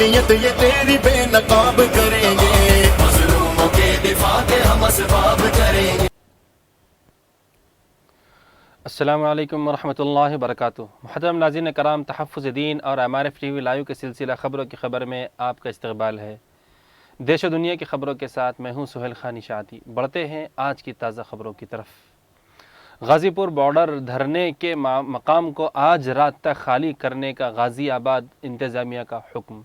मजलूमियत ये तेरी बेनकाब करेंगे, मजलूमों के दिफा के हम असबाब करेंगे। अस्सलामु अलैकुम वरहमतुल्लाहि वबरकातुहू। मुहतरम नाज़रीन कराम, तहफ़्फ़ुज़ दीन और एमआरएफ टीवी लाइव के सिलसिला ख़बरों की खबर में आपका इस्तक़बाल है। देश और दुनिया की ख़बरों के साथ मैं हूँ सुहेल खान निशाती। बढ़ते हैं आज की ताज़ा ख़बरों की तरफ। गाज़ीपुर बॉर्डर धरने के मकाम को आज रात तक खाली करने का गाज़ियाबाद इंतज़ामिया का हुक्म।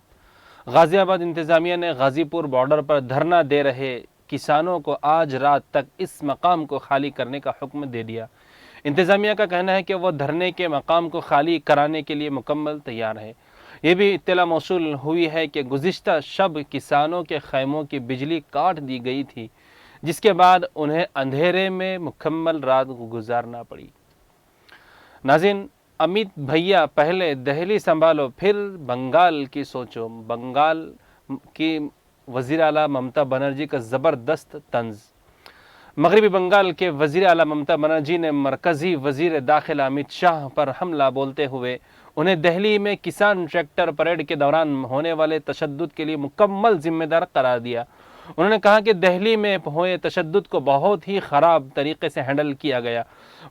गाज़ियाबाद इंतज़ामिया ने गाज़ीपुर बॉर्डर पर धरना दे रहे किसानों को आज रात तक इस मकाम को खाली करने का हुक्म दे दिया। इंतज़ामिया का कहना है कि वह धरने के मकाम को खाली कराने के लिए मुकम्मल तैयार है। ये भी इत्तला मौसूल हुई है कि गुज़िश्ता शब किसानों के खैमों की बिजली काट दी गई थी, जिसके बाद उन्हें अंधेरे में मुकम्मल रात गुजारना पड़ी। नाज़रीन, अमित भैया पहले दहली संभालो फिर बंगाल की सोचो। बंगाल की वज़ीर आला ममता बनर्जी का ज़बरदस्त तंज़। मगरबी बंगाल के वज़ीर आला ममता बनर्जी ने मरकज़ी वज़ीर दाखिला अमित शाह पर हमला बोलते हुए उन्हें दिल्ली में किसान ट्रैक्टर परेड के दौरान होने वाले तशद्दुद के लिए मुकम्मल ज़िम्मेदार करार दिया। उन्होंने कहा कि दिल्ली में हुए तशद्दुद को बहुत ही ख़राब तरीके से हैंडल किया गया।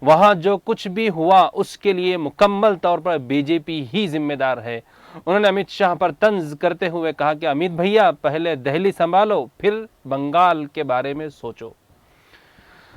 वहाँ जो कुछ भी हुआ उसके लिए मुकम्मल तौर पर बीजेपी ही ज़िम्मेदार है। उन्होंने अमित शाह पर तंज़ करते हुए कहा कि अमित भैया पहले दिल्ली संभालो फिर बंगाल के बारे में सोचो।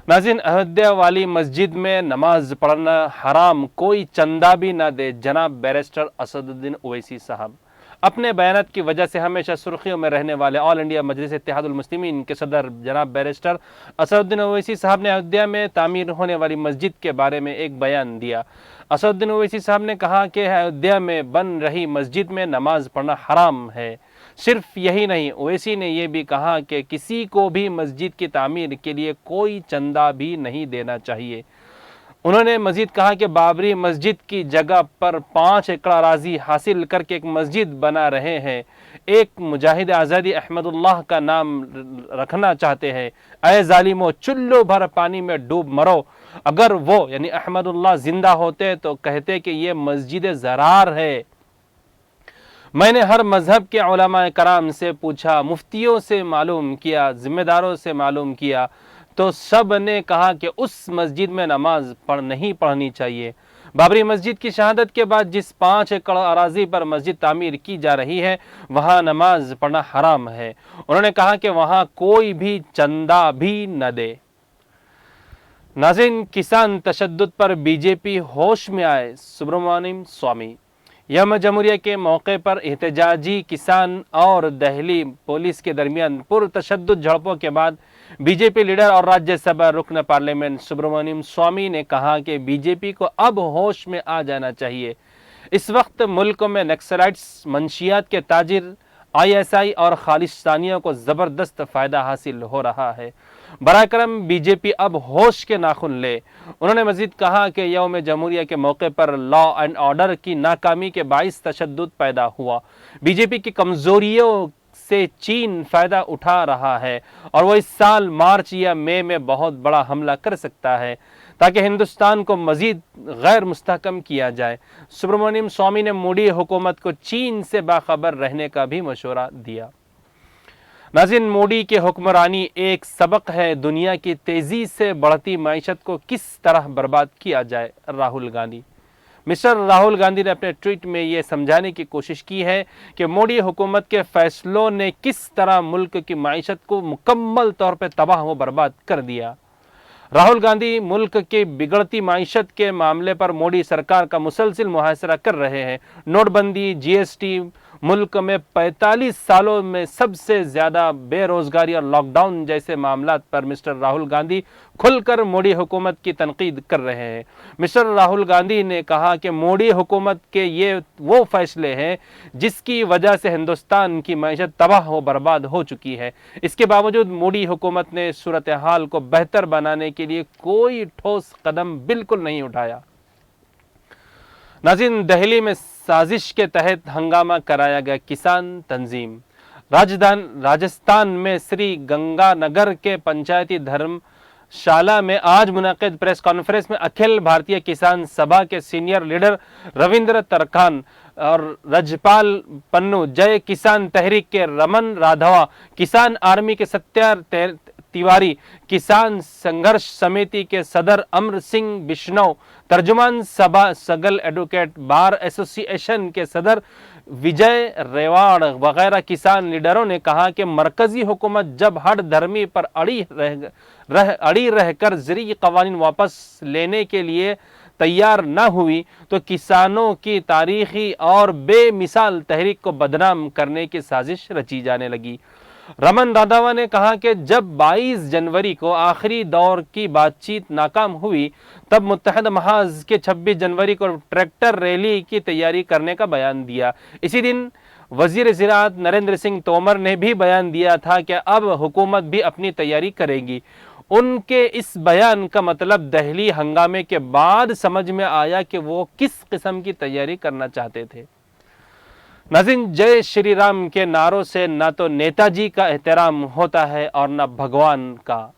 नाज़रीन, अयोध्या वाली मस्जिद में नमाज पढ़ना हराम, कोई चंदा भी ना दे। जनाब बैरिस्टर असदुद्दीन ओवैसी साहब अपने बयानात की वजह से हमेशा सुर्खियों में रहने वाले ऑल इंडिया मजलिस इत्तेहादुल मुस्लिमीन के सदर जनाब बैरिस्टर असदुद्दीन ओवैसी साहब ने अयोध्या में तामीर होने वाली मस्जिद के बारे में एक बयान दिया। असदुद्दीन ओवैसी साहब ने कहा कि अयोध्या में बन रही मस्जिद में नमाज पढ़ना हराम है। सिर्फ यही नहीं, ओवैसी ने यह भी कहा कि किसी को भी मस्जिद की तामीर के लिए कोई चंदा भी नहीं देना चाहिए। उन्होंने मजीद कहा कि बाबरी मस्जिद की जगह पर 5 एकड़ अराजी हासिल करके एक मस्जिद बना रहे हैं। एक मुजाहिद आज़ादी अहमदुल्लाह का नाम रखना चाहते हैं। ऐ जालिमो, चुल्लू भर पानी में डूब मरो। अगर वो यानी अहमदुल्लाह जिंदा होते तो कहते कि ये मस्जिद ज़रार है। मैंने हर मज़हब के उलमा कराम से पूछा, मुफ्तियों से मालूम किया, ज़िम्मेदारों से मालूम किया, तो सब ने कहा कि उस मस्जिद में नमाज नहीं पढ़नी चाहिए। बाबरी मस्जिद की शहादत के बाद जिस 5 एकड़ अराजी पर मस्जिद तामीर की जा रही है वहाँ नमाज पढ़ना हराम है। उन्होंने कहा कि वहाँ कोई भी चंदा भी न दे। नाज़रीन, किसान तशद्दुद पर बीजेपी होश में आए। सुब्रमण्यम स्वामी यम जमहूरिया के मौके पर एहतजाजी किसान और दिल्ली पुलिस के दरमियान पुरतशद्दुद झड़पों के बाद बीजेपी लीडर और राज्यसभा रुकन पार्लियामेंट सुब्रमण्यम स्वामी ने कहा कि बीजेपी को अब होश में आ जाना चाहिए। इस वक्त मुल्क में नक्सलाइट्स, मंशियात के ताजिर, आईएसआई और खालिस्तानियों को ज़बरदस्त फ़ायदा हासिल हो रहा है। बराए करम बीजेपी अब होश के नाखुन ले। उन्होंने मजीद कहा कि यौम जमहूरिया के मौके पर लॉ एंड ऑर्डर की नाकामी के बाइस तशद्दुद पैदा हुआ। बीजेपी की कमज़ोरियों से चीन फ़ायदा उठा रहा है और वो इस साल मार्च या मई में बहुत बड़ा हमला कर सकता है ताकि हिंदुस्तान को मज़ीद गैर मुस्तहकम किया जाए। सुब्रमण्यम स्वामी ने मोदी हुकूमत को चीन से बाखबर रहने का भी मशवरा दिया। नाज़रीन, मोदी की हुक्मरानी एक सबक है। दुनिया की तेज़ी से बढ़ती मईशत को किस तरह बर्बाद किया जाए। राहुल गांधी मिस्टर राहुल गांधी ने अपने ट्वीट में ये समझाने की कोशिश की है कि मोदी हुकूमत के फैसलों ने किस तरह मुल्क की मईशत को मुकम्मल तौर पर तबाह व बर्बाद कर दिया। राहुल गांधी मुल्क की बिगड़ती मईशत के मामले पर मोदी सरकार का मुसलसिल मुहासरा कर रहे हैं। नोटबंदी, जीएसटी, मुल्क में 45 सालों में सबसे ज़्यादा बेरोज़गारी और लॉकडाउन जैसे मामलात पर मिस्टर राहुल गांधी खुलकर मोदी हुकूमत की तनकीद कर रहे हैं। मिस्टर राहुल गांधी ने कहा कि मोदी हुकूमत के ये वो फैसले हैं जिसकी वजह से हिंदुस्तान की मईशत तबाह व बर्बाद हो चुकी है। इसके बावजूद मोदी हुकूमत ने सूरत हाल को बेहतर बनाने के लिए कोई ठोस कदम बिल्कुल नहीं उठाया। नाज़रीन, दिल्ली में साजिश के तहत हंगामा कराया गया किसान तंजीम। राजस्थान में श्री गंगानगर के पंचायती धर्म शाला में आज मुनक़िद प्रेस कॉन्फ्रेंस में अखिल भारतीय किसान सभा के सीनियर लीडर रविंद्र तरखान और रजपाल पन्नू, जय किसान तहरीक के रमन राघवा, किसान आर्मी के सत्या तिवारी, किसान संघर्ष समिति के सदर अमर सिंह बिश्नोई, तर्जुमान सभा सगल एडवोकेट बार एसोसिएशन के सदर विजय रेवाड़ वगैरह किसान लीडरों ने कहा कि मरकजी हुकूमत जब हर धर्मी पर अड़ी रहकर ज़रूरी क़वानीन वापस लेने के लिए तैयार न हुई तो किसानों की तारीखी और बेमिसाल तहरीक को बदनाम करने की साजिश रची जाने लगी। रमन राघवा ने कहा कि जब 22 जनवरी को आखिरी दौर की बातचीत नाकाम हुई तब मुत्तहद महाज के 26 जनवरी को ट्रैक्टर रैली की तैयारी करने का बयान दिया। इसी दिन वजीर ज़राअत नरेंद्र सिंह तोमर ने भी बयान दिया था कि अब हुकूमत भी अपनी तैयारी करेगी। उनके इस बयान का मतलब दहली हंगामे के बाद समझ में आया कि वो किस किस्म की तैयारी करना चाहते थे। नाज़रीन, जय श्री राम के नारों से ना तो नेताजी का एहतराम होता है और ना भगवान का।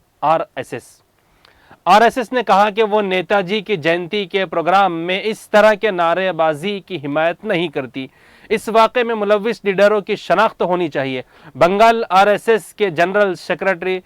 आरएसएस ने कहा कि वो नेताजी की जयंती के प्रोग्राम में इस तरह के नारेबाजी की हिमायत नहीं करती। इस वाक़े में मुलव्विस लीडरों की शनाख्त होनी चाहिए। बंगाल आरएसएस के जनरल सेक्रेटरी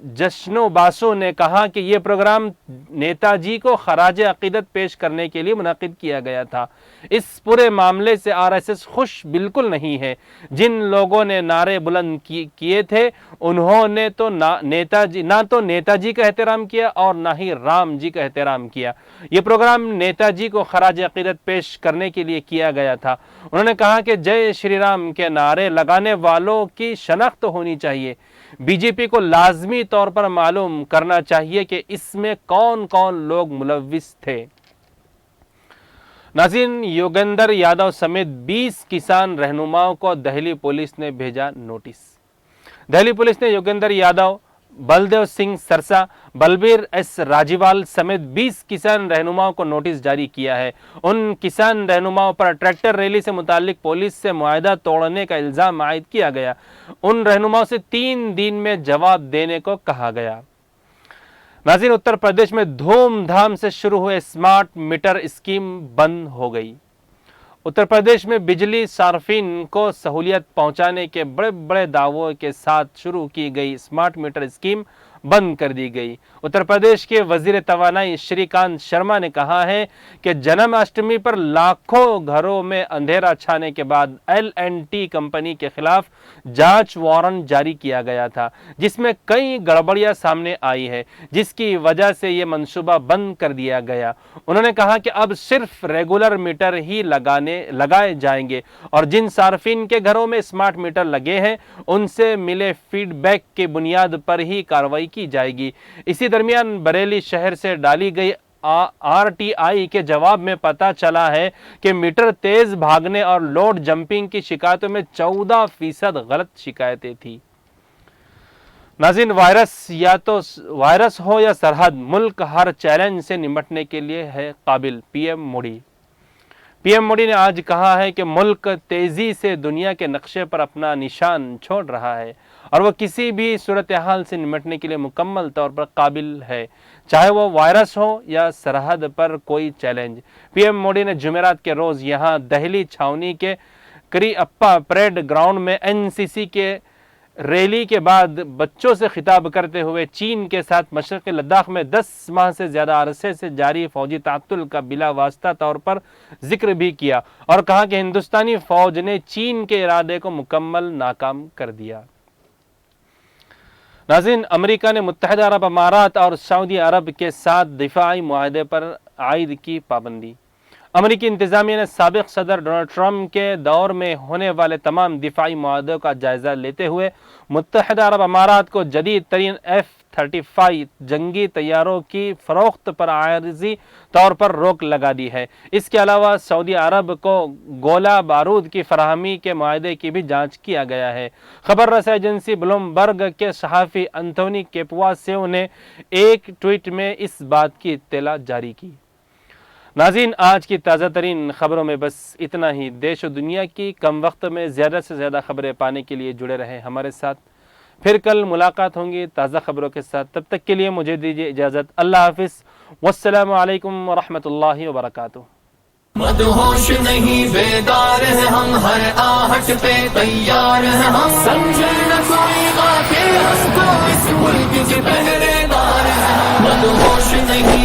जश्नो बासु ने कहा कि ये प्रोग्राम नेताजी को खराज अकीदत पेश करने के लिए मुनक़िद किया गया था। इस पूरे मामले से आरएसएस खुश बिल्कुल नहीं है। जिन लोगों ने नारे बुलंद किए थे उन्होंने तो ना तो नेताजी का एहतराम किया और ना ही राम जी का एहतराम किया। ये प्रोग्राम नेताजी को खराज अकीदत पेश करने के लिए किया गया था। उन्होंने कहा कि जय श्री राम के नारे लगाने वालों की शनाख्त होनी चाहिए। बीजेपी को लाजमी तौर पर मालूम करना चाहिए कि इसमें कौन कौन लोग मुलव्विस थे। नाज़रीन, योगेंद्र यादव समेत 20 किसान रहनुमाओं को दिल्ली पुलिस ने भेजा नोटिस। दिल्ली पुलिस ने योगेंद्र यादव, बलदेव सिंह सरसा, बलबीर एस राजीवाल समेत 20 किसान रहनुमाओं को नोटिस जारी किया है। उन किसान रहनुमाओं पर ट्रैक्टर रैली से मुतालिक पुलिस से मुआहदा तोड़ने का इल्ज़ाम आयद किया गया। उन रहनुमाओं से 3 दिन में जवाब देने को कहा गया। नाज़रीन, उत्तर प्रदेश में धूमधाम से शुरू हुए स्मार्ट मीटर स्कीम बंद हो गई। उत्तर प्रदेश में बिजली सार्फिन को सहूलियत पहुंचाने के बड़े बड़े दावों के साथ शुरू की गई स्मार्ट मीटर स्कीम बंद कर दी गई। उत्तर प्रदेश के वजीर तवानाई श्रीकांत शर्मा ने कहा है कि जन्माष्टमी पर लाखों घरों में अंधेरा छाने के बाद L&T कंपनी के खिलाफ जांच वारंट जारी किया गया था, जिसमें कई गड़बड़ियां सामने आई है, जिसकी वजह से ये मंसूबा बंद कर दिया गया। उन्होंने कहा कि अब सिर्फ रेगुलर मीटर ही लगाए जाएंगे और जिन सार्फिन के घरों में स्मार्ट मीटर लगे हैं उनसे मिले फीडबैक की बुनियाद पर ही कार्रवाई की जाएगी। इसी दरमियान बरेली शहर से डाली गई RTI के जवाब में पता चला है कि मीटर तेज भागने और लोड जंपिंग की शिकायतों में 14% गलत शिकायतें थी। नाज़रीन, वायरस हो या सरहद, मुल्क हर चैलेंज से निपटने के लिए है काबिल। पीएम मोदी ने आज कहा है कि मुल्क तेजी से दुनिया के नक्शे पर अपना निशान छोड़ रहा है और वह किसी भी सूरत हाल से निपटने के लिए मुकम्मल तौर पर काबिल है, चाहे वो वायरस हो या सरहद पर कोई चैलेंज। पीएम मोदी ने जुमेरात के रोज़ यहाँ दिल्ली छावनी के करिअप्पा परेड ग्राउंड में NCC के रैली के बाद बच्चों से खिताब करते हुए चीन के साथ मशरक़ी लद्दाख में 10 माह से ज़्यादा अरसे से जारी फ़ौजी ताअत्तुल का बिला वास्ता तौर पर जिक्र भी किया और कहा कि हिंदुस्तानी फ़ौज ने चीन के इरादे को मुकम्मल नाकाम कर दिया। नाज़रीन, अमेरिका ने मुत्तहिदा अरब अमारात और सऊदी अरब के साथ दिफाई मुआहदे पर आयद की पाबंदी। अमेरिकी इंतज़ामिया ने साबिक़ सदर डोनाल्ड ट्रंप के दौर में होने वाले तमाम दिफाई मुआहदों का जायज़ा लेते हुए मुत्तहिदा अरब अमारात को जदीद तरीन F-35 जंगी तैयारों की फ़रोख्त पर आर्ज़ी तौर पर रोक लगा दी है। इसके अलावा सऊदी अरब को गोला बारूद की फराहमी के मुआहदे की भी जांच किया गया है। खबर रसा एजेंसी ब्लूमबर्ग के सहाफ़ी एंथोनी केपुआसेव ने एक ट्वीट में इस बात की इत्तला जारी की। नाज़रीन, आज की ताज़ा तरीन ख़बरों में बस इतना ही। देश और दुनिया की कम वक्त में ज़्यादा से ज़्यादा ख़बरें पाने के लिए जुड़े रहें हमारे साथ। پھر کل ملاقات ہوں گی تازہ خبروں کے ساتھ. تب تک کے لیے مجھے دیجیے اجازت. اللہ حافظ. والسلام علیکم ورحمۃ اللہ وبرکاتہ. مدہوش نہیں بیدار ہیں ہم، ہر آہٹ پہ تیار ہیں ہم، سمجھے نہ کوئی باتیں ہم کو اس ملک کے پہرے دار ہیں ہم. مدہوش نہیں